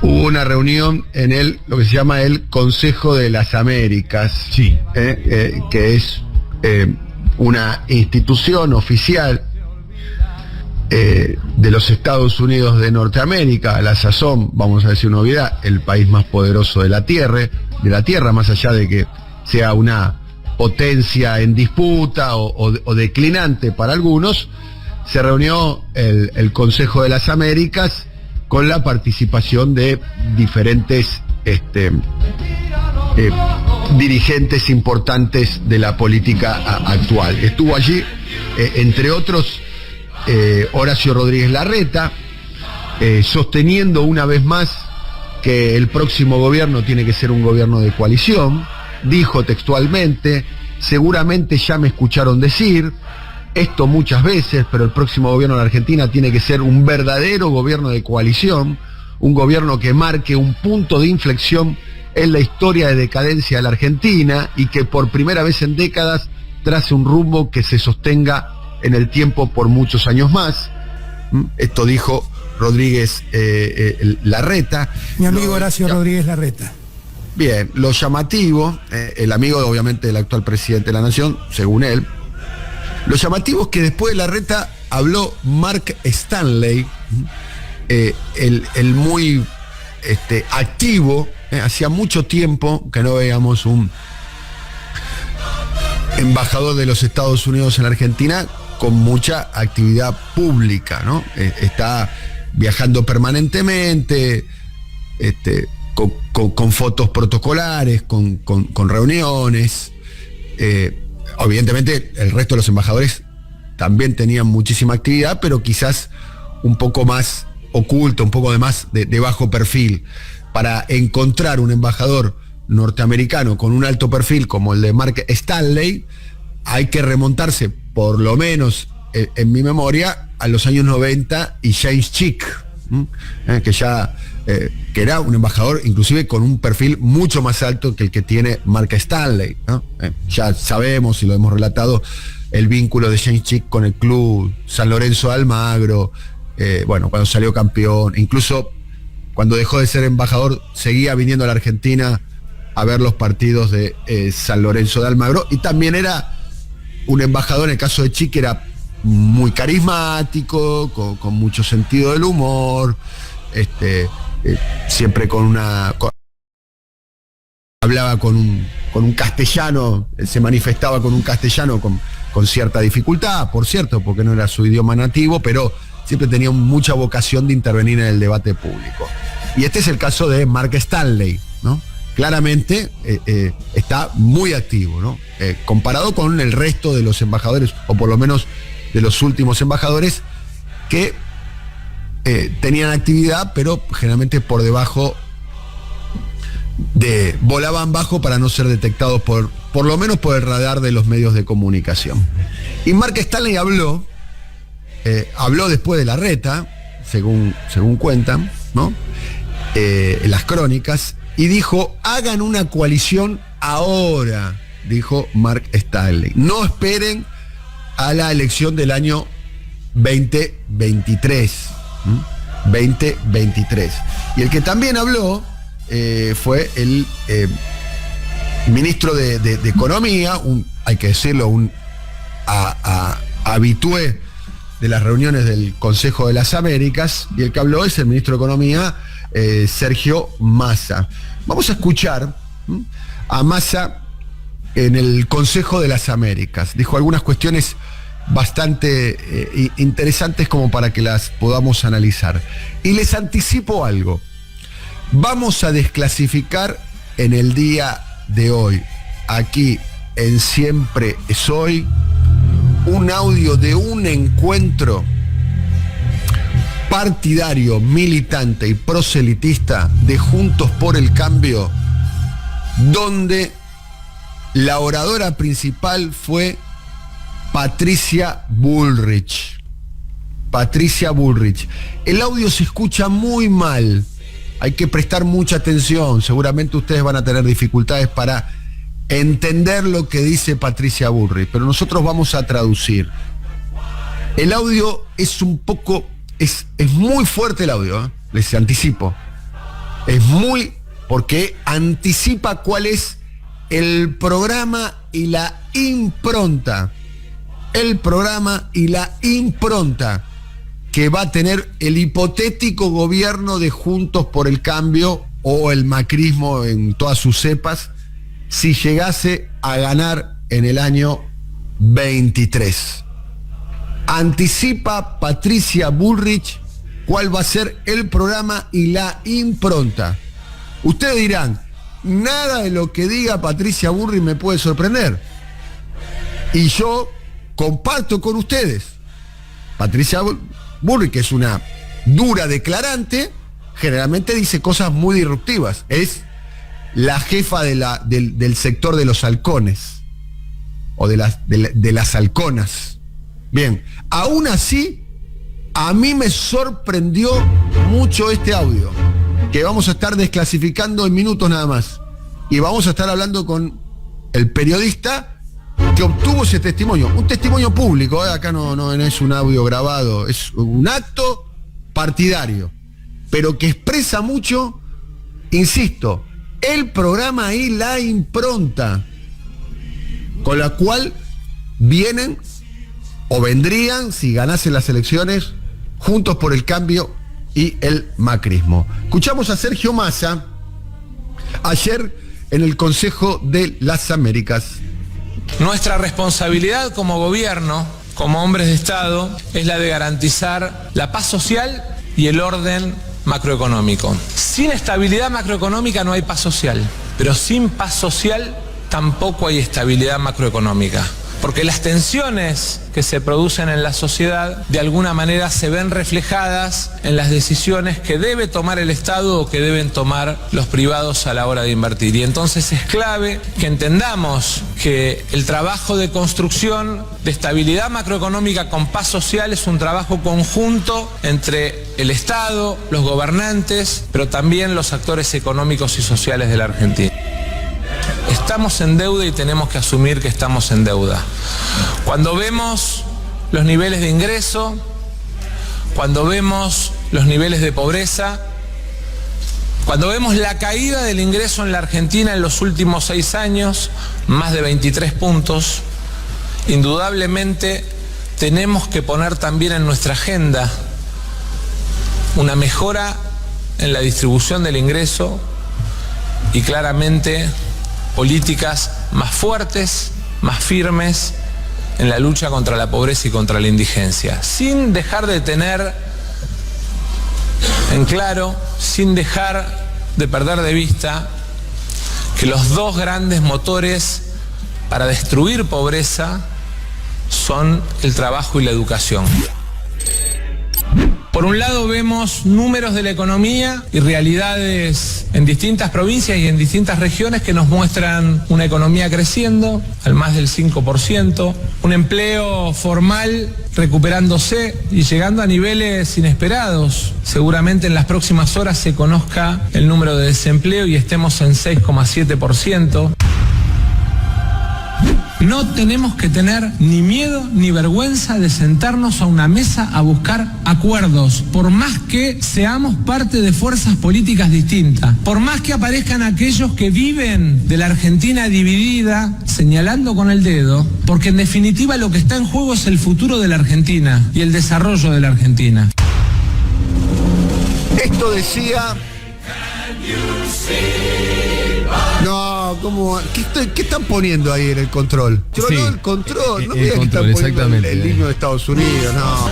Hubo una reunión en lo que se llama el Consejo de las Américas, Sí. Que es una institución oficial de los Estados Unidos de Norteamérica, a la sazón, vamos a decir una obviedad, el país más poderoso de la tierra, más allá de que sea una potencia en disputa o declinante para algunos. Se reunió el Consejo de las Américas con la participación de diferentes dirigentes importantes de la política actual. Estuvo allí, entre otros, Horacio Rodríguez Larreta, sosteniendo una vez más que el próximo gobierno tiene que ser un gobierno de coalición. Dijo textualmente: seguramente ya me escucharon decir esto muchas veces, pero el próximo gobierno de la Argentina tiene que ser un verdadero gobierno de coalición, un gobierno que marque un punto de inflexión en la historia de decadencia de la Argentina y que por primera vez en décadas trace un rumbo que se sostenga en el tiempo por muchos años más. Esto dijo Rodríguez Larreta. Mi amigo Horacio Rodríguez Larreta. Bien, lo llamativo, el amigo obviamente del actual presidente de la Nación, según él, lo llamativo es que después de Larreta habló Mark Stanley, el muy activo. Hacía mucho tiempo que no veíamos un embajador de los Estados Unidos en Argentina con mucha actividad pública, ¿no? Está viajando permanentemente, con fotos protocolares, con reuniones. Evidentemente el resto de los embajadores también tenían muchísima actividad, pero quizás un poco más oculto, un poco de bajo perfil. Para encontrar un embajador norteamericano con un alto perfil como el de Mark Stanley, hay que remontarse, por lo menos en mi memoria, a los años 90 y James Chick, que era un embajador inclusive con un perfil mucho más alto que el que tiene Mark Stanley, ¿no? Ya sabemos y lo hemos relatado el vínculo de James Chick con el club San Lorenzo de Almagro, cuando salió campeón, incluso cuando dejó de ser embajador seguía viniendo a la Argentina a ver los partidos de San Lorenzo de Almagro, y también era un embajador, en el caso de Chick, era muy carismático, con mucho sentido del humor, siempre hablaba con un castellano, se manifestaba con un castellano con cierta dificultad, por cierto, porque no era su idioma nativo, pero siempre tenía mucha vocación de intervenir en el debate público. Y este es el caso de Mark Stanley, ¿no? Claramente está muy activo, ¿no? Comparado con el resto de los embajadores, o por lo menos de los últimos embajadores, que tenían actividad, pero generalmente por debajo volaban bajo para no ser detectados por lo menos por el radar de los medios de comunicación. Y Mark Stanley habló después de Larreta, según cuentan, ¿no? En las crónicas, y dijo: hagan una coalición ahora, dijo Mark Stanley. No esperen a la elección del año 2023. 2023. Y el que también habló fue el ministro de Economía, hay que decirlo, un habitué de las reuniones del Consejo de las Américas, y el que habló es el ministro de Economía, Sergio Massa. Vamos a escuchar a Massa en el Consejo de las Américas. Dijo algunas cuestiones bastante interesantes como para que las podamos analizar. Y les anticipo algo. Vamos a desclasificar en el día de hoy, aquí en Siempre es Hoy, un audio de un encuentro partidario, militante y proselitista de Juntos por el Cambio, donde la oradora principal fue Patricia Bullrich. Patricia Bullrich. El audio se escucha muy mal. Hay que prestar mucha atención. Seguramente ustedes van a tener dificultades para entender lo que dice Patricia Bullrich, pero nosotros vamos a traducir. El audio es un poco... Es muy fuerte el audio, les anticipo. Es muy, porque anticipa cuál es el programa y la impronta. El programa y la impronta que va a tener el hipotético gobierno de Juntos por el Cambio o el macrismo en todas sus cepas, si llegase a ganar en el año 23. Anticipa Patricia Bullrich cuál va a ser el programa y la impronta. Ustedes dirán, nada de lo que diga Patricia Bullrich me puede sorprender. Y yo comparto con ustedes. Patricia Bullrich, que es una dura declarante, generalmente dice cosas muy disruptivas. Es la jefa del sector de los halcones o de las halconas. Bien, aún así, a mí me sorprendió mucho este audio, que vamos a estar desclasificando en minutos nada más. Y vamos a estar hablando con el periodista que obtuvo ese testimonio. Un testimonio público, acá no es un audio grabado, es un acto partidario, pero que expresa mucho, insisto, el programa y la impronta con la cual vienen o vendrían, si ganasen las elecciones, Juntos por el Cambio y el macrismo. Escuchamos a Sergio Massa ayer en el Consejo de las Américas. Nuestra responsabilidad como gobierno, como hombres de Estado, es la de garantizar la paz social y el orden macroeconómico. Sin estabilidad macroeconómica no hay paz social, pero sin paz social tampoco hay estabilidad macroeconómica. Porque las tensiones que se producen en la sociedad de alguna manera se ven reflejadas en las decisiones que debe tomar el Estado o que deben tomar los privados a la hora de invertir. Y entonces es clave que entendamos que el trabajo de construcción de estabilidad macroeconómica con paz social es un trabajo conjunto entre el Estado, los gobernantes, pero también los actores económicos y sociales de la Argentina. Estamos en deuda y tenemos que asumir que estamos en deuda. Cuando vemos los niveles de ingreso, cuando vemos los niveles de pobreza, cuando vemos la caída del ingreso en la Argentina en los últimos 6 años, más de 23 puntos, indudablemente tenemos que poner también en nuestra agenda una mejora en la distribución del ingreso y claramente políticas más fuertes, más firmes en la lucha contra la pobreza y contra la indigencia, sin dejar de tener en claro, sin dejar de perder de vista que los dos grandes motores para destruir pobreza son el trabajo y la educación. Por un lado vemos números de la economía y realidades en distintas provincias y en distintas regiones que nos muestran una economía creciendo al más del 5%, un empleo formal recuperándose y llegando a niveles inesperados. Seguramente en las próximas horas se conozca el número de desempleo y estemos en 6,7%. No tenemos que tener ni miedo ni vergüenza de sentarnos a una mesa a buscar acuerdos, por más que seamos parte de fuerzas políticas distintas, por más que aparezcan aquellos que viven de la Argentina dividida, señalando con el dedo, porque en definitiva lo que está en juego es el futuro de la Argentina y el desarrollo de la Argentina. Esto decía... No, ¿cómo? ¿Qué están poniendo ahí en el control? Yo sí, no, el control, no el mira que control, están poniendo el himno de exactamente. Estados Unidos, no.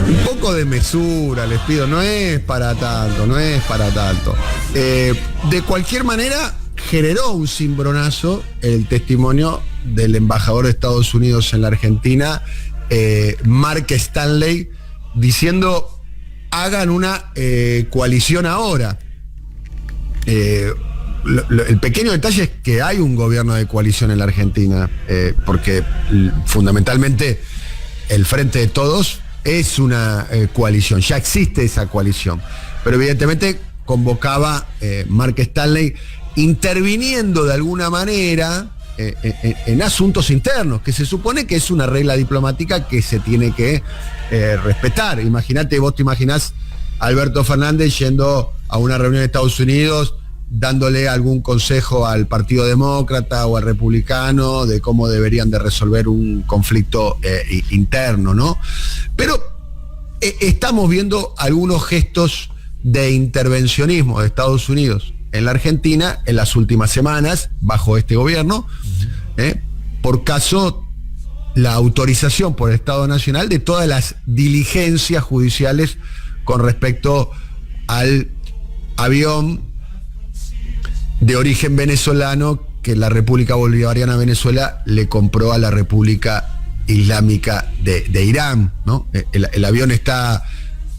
Un poco de mesura, les pido, no es para tanto, no es para tanto. De cualquier manera, generó un cimbronazo el testimonio del embajador de Estados Unidos en la Argentina, Mark Stanley, diciendo, hagan una coalición ahora. El pequeño detalle es que hay un gobierno de coalición en la Argentina, porque fundamentalmente el Frente de Todos es una coalición, ya existe esa coalición, pero evidentemente convocaba Mark Stanley interviniendo de alguna manera en asuntos internos, que se supone que es una regla diplomática que se tiene que respetar. Imagínate, vos te imaginás a Alberto Fernández yendo a una reunión de Estados Unidos dándole algún consejo al Partido Demócrata o al Republicano de cómo deberían de resolver un conflicto interno, ¿no? Pero estamos viendo algunos gestos de intervencionismo de Estados Unidos en la Argentina en las últimas semanas, bajo este gobierno, por caso la autorización por el Estado Nacional de todas las diligencias judiciales con respecto al avión de origen venezolano que la República Bolivariana de Venezuela le compró a la República Islámica de Irán, ¿no? El avión está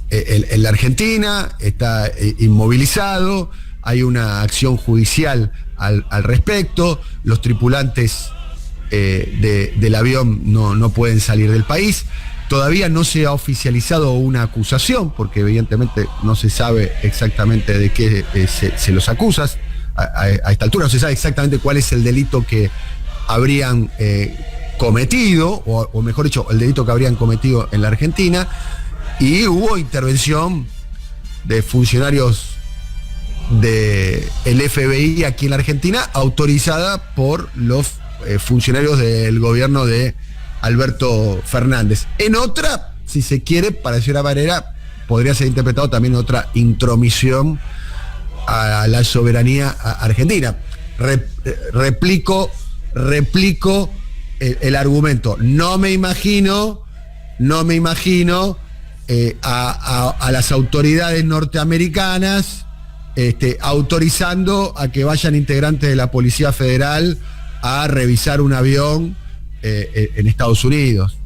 en la Argentina, está inmovilizado, hay una acción judicial al respecto, los tripulantes del avión no pueden salir del país. Todavía no se ha oficializado una acusación, porque evidentemente no se sabe exactamente de qué se los acusa. A esta altura no se sabe exactamente cuál es el delito que habrían cometido, o mejor dicho, el delito que habrían cometido en la Argentina, y hubo intervención de funcionarios del FBI aquí en la Argentina, autorizada por los funcionarios del gobierno de Alberto Fernández. En otra, si se quiere, para decir una manera, podría ser interpretado también otra intromisión a la soberanía argentina. Replico el argumento. No me imagino a las autoridades norteamericanas autorizando a que vayan integrantes de la Policía Federal a revisar un avión en Estados Unidos.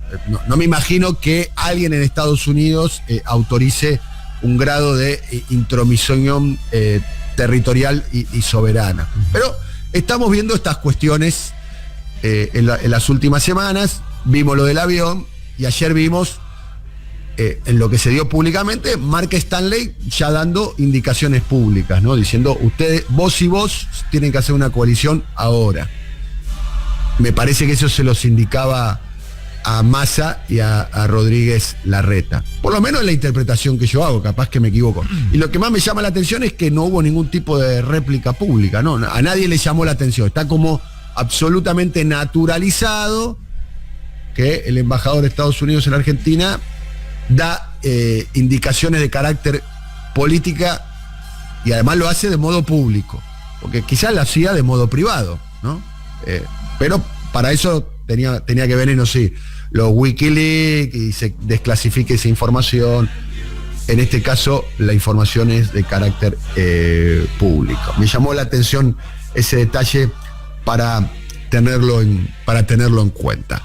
No me imagino que alguien en Estados Unidos autorice un grado de intromisión territorial y soberana. Pero estamos viendo estas cuestiones en las últimas semanas. Vimos lo del avión y ayer vimos en lo que se dio públicamente, Mark Stanley ya dando indicaciones públicas, ¿no? Diciendo, ustedes, vos y vos, tienen que hacer una coalición ahora. Me parece que eso se los indicaba a Massa y a Rodríguez Larreta. Por lo menos en la interpretación que yo hago, capaz que me equivoco. Y lo que más me llama la atención es que no hubo ningún tipo de réplica pública, ¿no? A nadie le llamó la atención. Está como absolutamente naturalizado que el embajador de Estados Unidos en la Argentina da indicaciones de carácter política y además lo hace de modo público, porque quizás lo hacía de modo privado, ¿no? Pero para eso tenía que venir, no sé, los Wikileaks y se desclasifique esa información. En este caso, la información es de carácter público. Me llamó la atención ese detalle para tenerlo en cuenta.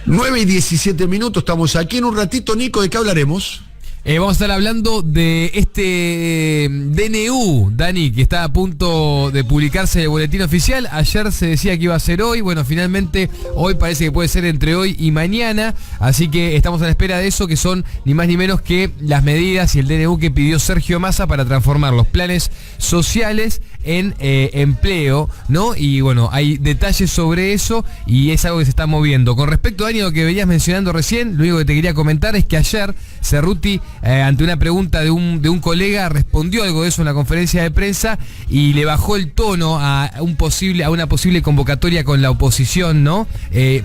9:17, estamos aquí. En un ratito, Nico, ¿de qué hablaremos? Vamos a estar hablando de este DNU, Dani, que está a punto de publicarse en el boletín oficial. Ayer se decía que iba a ser hoy, bueno, finalmente hoy parece que puede ser entre hoy y mañana, así que estamos a la espera de eso, que son ni más ni menos que las medidas y el DNU que pidió Sergio Massa para transformar los planes sociales en empleo, ¿no? Y bueno, hay detalles sobre eso y es algo que se está moviendo. Con respecto, Dani, a lo que venías mencionando recién, lo único que te quería comentar es que ayer Cerruti, ante una pregunta de un colega, respondió algo de eso en la conferencia de prensa y le bajó el tono a una posible convocatoria con la oposición, ¿no?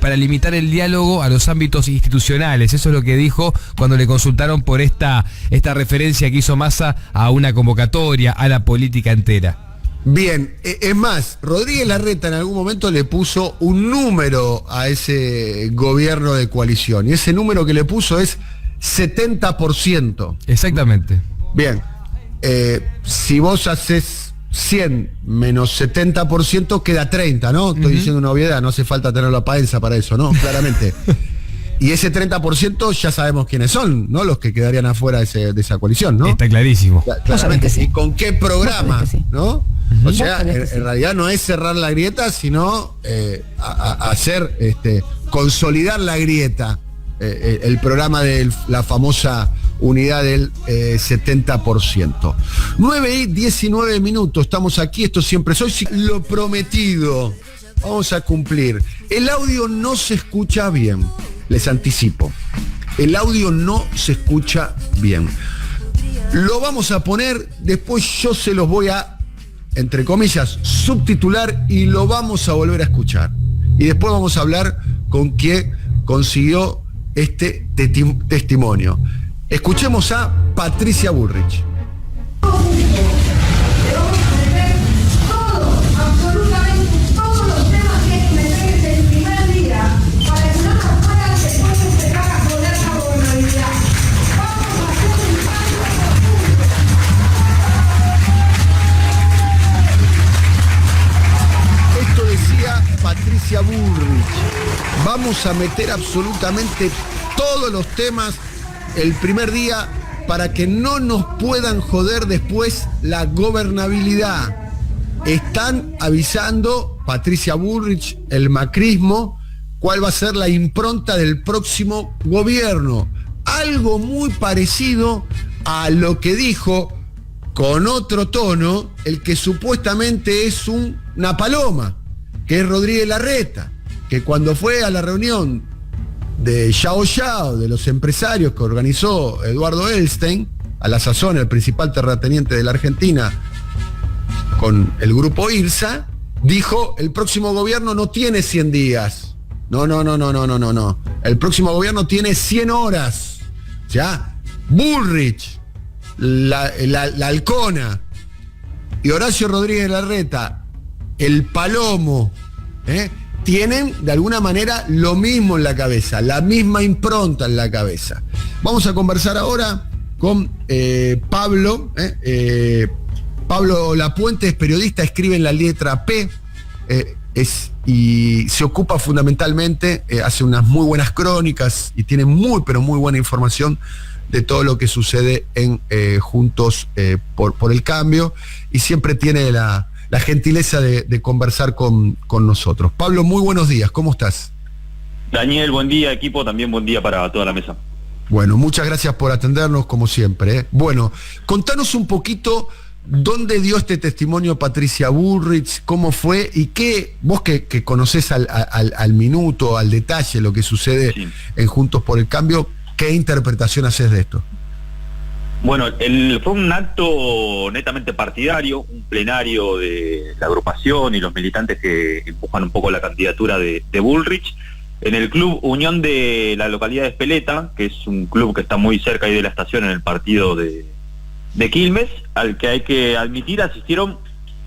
Para limitar el diálogo a los ámbitos institucionales. Eso es lo que dijo cuando le consultaron por esta referencia que hizo Massa a una convocatoria, a la política entera. Bien, es más, Rodríguez Larreta en algún momento le puso un número a ese gobierno de coalición, y ese número que le puso es 70%. Exactamente. Bien, si vos haces 100 menos 70%, queda 30, ¿no? Estoy diciendo una obviedad, no hace falta tener la paenza para eso, ¿no? Claramente. Y ese 30% ya sabemos quiénes son, ¿no? Los que quedarían afuera de esa coalición, ¿no? Está clarísimo. Claramente. Sí. ¿Y con qué programa? Sí. ¿No? O sea, en realidad no es cerrar la grieta, sino hacer, consolidar la grieta. El programa de la famosa unidad del 70%. 9:19, estamos aquí, esto siempre soy. Lo prometido, vamos a cumplir. El audio no se escucha bien, les anticipo. El audio no se escucha bien. Lo vamos a poner, después yo se los voy a, entre comillas, subtitular y lo vamos a volver a escuchar. Y después vamos a hablar con quién consiguió este testimonio. Escuchemos a Patricia Bullrich. Patricia Bullrich, vamos a meter absolutamente todos los temas el primer día para que no nos puedan joder después la gobernabilidad. Están avisando, Patricia Bullrich, el macrismo, cuál va a ser la impronta del próximo gobierno. Algo muy parecido a lo que dijo, con otro tono, el que supuestamente es una paloma, que es Rodríguez Larreta, que cuando fue a la reunión de Yao Yao, de los empresarios que organizó Eduardo Elstein, a la sazón el principal terrateniente de la Argentina, con el grupo IRSA, dijo, el próximo gobierno no tiene 100 días. No. El próximo gobierno tiene 100 horas. ¿Ya? Bullrich, la halcona, y Horacio Rodríguez Larreta, el palomo, tienen de alguna manera lo mismo en la cabeza, la misma impronta en la cabeza. Vamos a conversar ahora con Pablo. Pablo Lapuente es periodista, escribe en La Letra P, y se ocupa fundamentalmente, hace unas muy buenas crónicas y tiene muy buena información de todo lo que sucede en Juntos por el Cambio, y siempre tiene la gentileza de conversar con nosotros. Pablo, muy buenos días, ¿cómo estás? Daniel, buen día, equipo, también buen día para toda la mesa. Bueno, muchas gracias por atendernos, como siempre. Bueno, contanos un poquito dónde dio este testimonio Patricia Bullrich, cómo fue, y qué, vos que conocés al minuto, al detalle, lo que sucede en Juntos por el Cambio, ¿qué interpretación haces de esto? Bueno, fue un acto netamente partidario, un plenario de la agrupación y los militantes que empujan un poco la candidatura de Bullrich, en el Club Unión de la localidad de Espeleta, que es un club que está muy cerca ahí de la estación en el partido de Quilmes, al que hay que admitir asistieron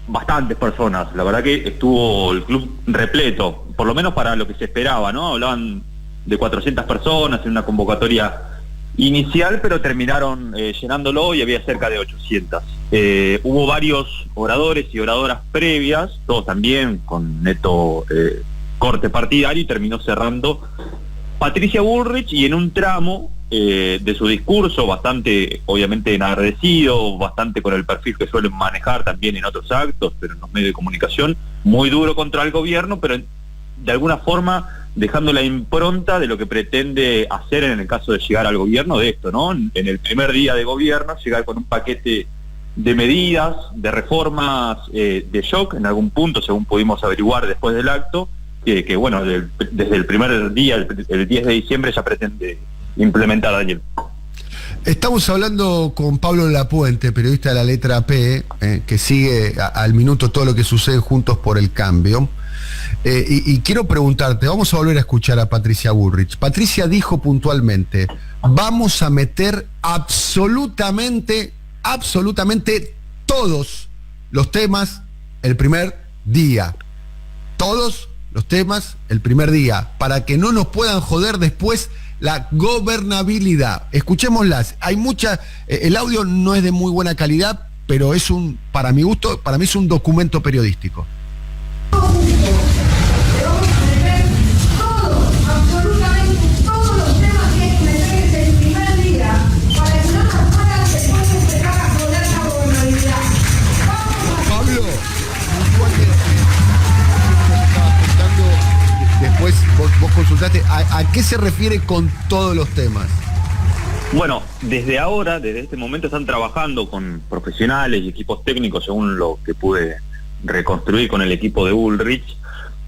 bastantes personas. La verdad que estuvo el club repleto, por lo menos para lo que se esperaba, ¿no? Hablaban de 400 personas en una convocatoria inicial, pero terminaron llenándolo y había cerca de 800. Hubo varios oradores y oradoras previas, todos también con neto corte partidario, y terminó cerrando Patricia Bullrich, y en un tramo de su discurso, bastante obviamente enardecido, bastante con el perfil que suelen manejar también en otros actos, pero en los medios de comunicación, muy duro contra el gobierno, pero de alguna forma dejando la impronta de lo que pretende hacer en el caso de llegar al gobierno, de esto, ¿no? En el primer día de gobierno, llegar con un paquete de medidas, de reformas de shock, en algún punto, según pudimos averiguar después del acto, que bueno, desde el primer día, el 10 de diciembre, ya pretende implementar, Daniel. Estamos hablando con Pablo Lapuente, periodista de La Letra P, que sigue al minuto todo lo que sucede Juntos por el Cambio. Y quiero preguntarte, vamos a volver a escuchar a Patricia Bullrich. Patricia dijo puntualmente, vamos a meter absolutamente todos los temas el primer día. Todos los temas el primer día, para que no nos puedan joder después la gobernabilidad. Escuchémoslas. Hay mucha, el audio no es de muy buena calidad, pero es para mi gusto, para mí es un documento periodístico. Después vos consultaste, ¿a qué se refiere con todos los temas? Bueno, desde este momento están trabajando con profesionales y equipos técnicos, según lo que pude reconstruir con el equipo de Bullrich,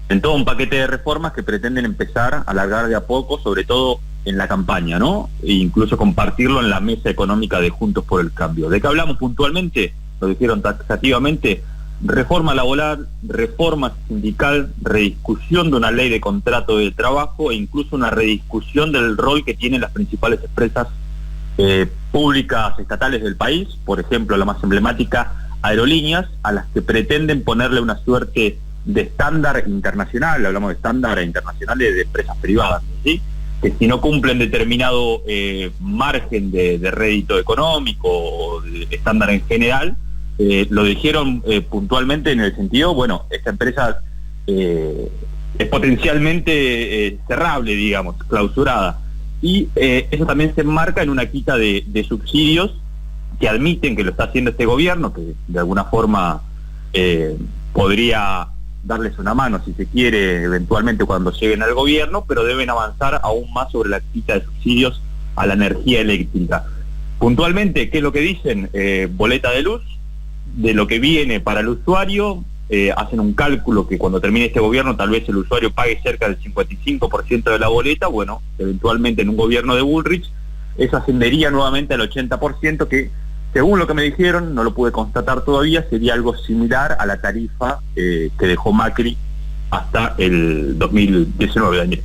en todo un paquete de reformas que pretenden empezar a alargar de a poco, sobre todo en la campaña, ¿no? E incluso compartirlo en la mesa económica de Juntos por el Cambio. ¿De qué hablamos puntualmente? Lo dijeron taxativamente: reforma laboral, reforma sindical, rediscusión de una ley de contrato de trabajo e incluso una rediscusión del rol que tienen las principales empresas públicas estatales del país, por ejemplo, la más emblemática, Aerolíneas, a las que pretenden ponerle una suerte de estándar internacional. Hablamos de estándares internacionales de empresas privadas, ¿sí? Que si no cumplen determinado margen de rédito económico o de estándar en general, lo dijeron puntualmente en el sentido, bueno, esta empresa es potencialmente cerrable, digamos, clausurada. Y eso también se enmarca en una quita de subsidios que admiten que lo está haciendo este gobierno, que de alguna forma podría darles una mano, si se quiere, eventualmente cuando lleguen al gobierno, pero deben avanzar aún más sobre la quita de subsidios a la energía eléctrica. Puntualmente, ¿qué es lo que dicen? Boleta de luz, de lo que viene para el usuario, hacen un cálculo que cuando termine este gobierno tal vez el usuario pague cerca del 55% de la boleta. Bueno, eventualmente en un gobierno de Bullrich eso ascendería nuevamente al 80%, que según lo que me dijeron, no lo pude constatar todavía, sería algo similar a la tarifa que dejó Macri hasta el 2019, Daniel.